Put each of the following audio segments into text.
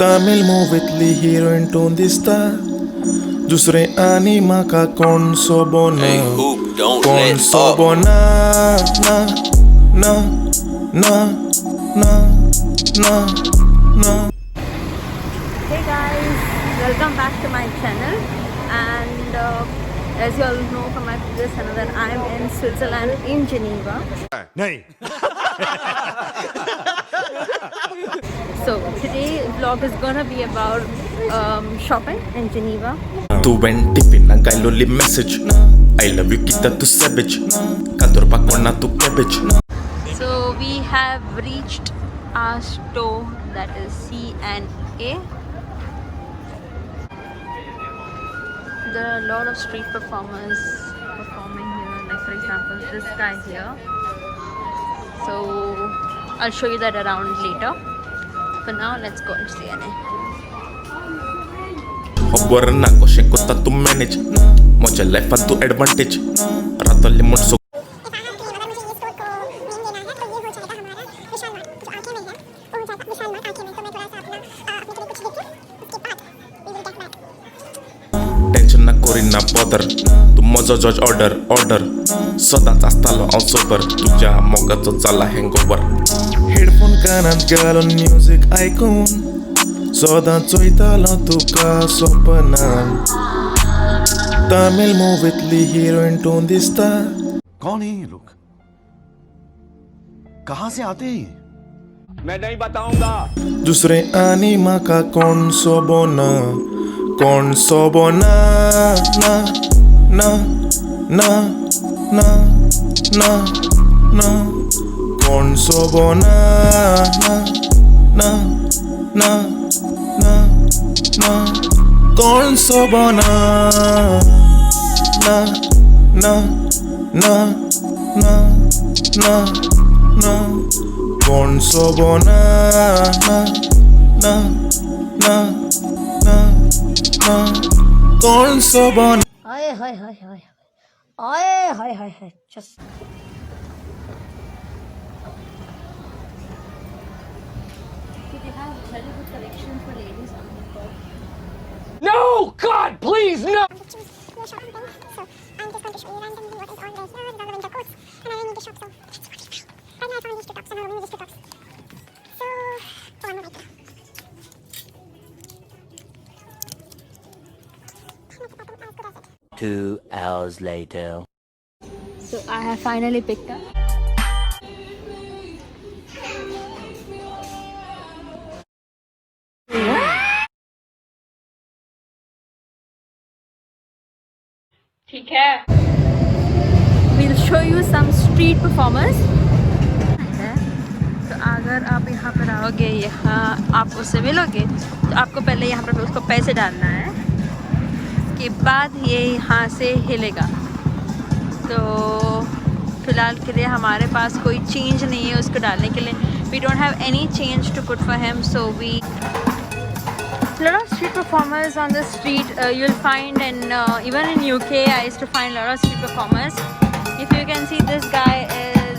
Tamil मूवीतली heroine tone दिसता दुसरे आनी म्हाका कोण सोबोन कोण सोबोना ना ना ना ना ना ना. Hey guys, welcome back to my channel, and as you all know from my previous channel that I am in Switzerland in Geneva. So today vlog is gonna be about shopping in Geneva. Tu venti na gailoli message I love you kita tu savage kador pakona tu cabbage. So we have reached our store, that is C&A. There are a lot of street performers performing here, like for example this guy here. So I'll show you that around later. For now, let's go and C&A. Agora na koshe kota tu manage moja life tu advantage ratoli mutso. Tension na kori na bother tu moja judge order सदाच असतालो हांव sober तुज्या मोगाचो जाला हँगओवर. Headphone कानात घालून music आयकून सदांच चोयतालो तुका स्वप्नान. तामिळ मूवीतली हिरोईन टोन दिसता. कौन है ये लोग? कहां से आते हैं? मैं नहीं बताऊंगा. दुसरे आनी म्हाका कोण सोबोना कोण सोबोना ना ना ना ना ना ना कोण सोबोना ना ना ना ना ना कोण सोबोना ना ना ना ना ना ना कोण सोबोना ना ना ना ना ना कोण सोबोना. Hi, hi, hi, hi. Hi, hi, hi, hi. Just. They have very good collection for ladies. No! God, please, no! So I'm just going to show you randomly what is on there. Here is all the winter coats, and I need to shop. So right now I found these two tops, and I will these two tops. So go on, right. 2 hours later. So I have finally picked up. ठीक है. We'll show you some street performers. तो अगर आप यहाँ पर आओगे, यहाँ आप उससे मिलोगे, तो आपको पहले यहाँ पर उसको पैसे डालना है. के बाद ये यहाँ से हिलेगा. तो फ़िलहाल के लिए हमारे पास कोई चेंज नहीं है उसको डालने के लिए. We don't have any change to put for him. So we lot of street performers on the street. You'll find in even in UK I used to find a lot of street performers. If you can see, this guy is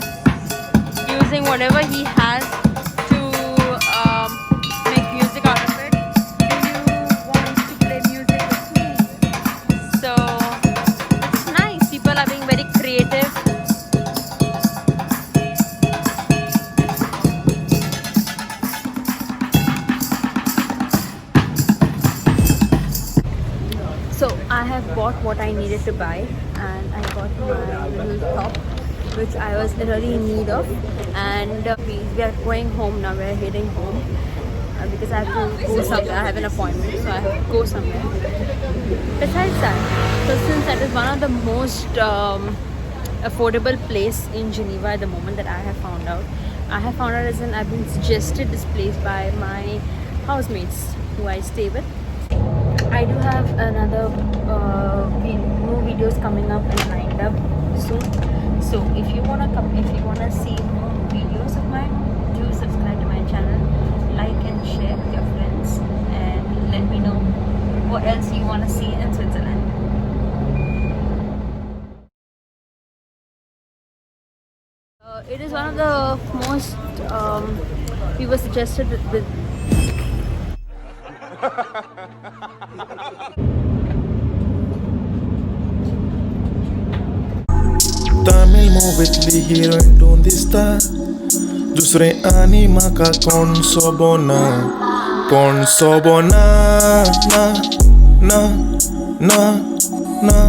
using whatever he has to make music out of it. Do you want to play music with me? So it's nice. People are being very creative. So I have bought what I needed to buy, and I got my little top which I was really in need of, and we are going home now. We are heading home because I have to go somewhere. I have an appointment, so I have to go somewhere. Besides that, so since that is one of the most affordable place in Geneva at the moment that I have found out. As in I've been suggested this place by my housemates who I stay with. I do have another new videos coming up and lined up soon. So if you wanna see more videos of mine, do subscribe to my channel, like and share with your friends, and let me know what else you wanna see in Switzerland. It is one of the most we were suggested with Tamil मुवीतली heroine तूं दिसता दुसरें आनी म्हाका कोण सोबना ना ना ना ना ना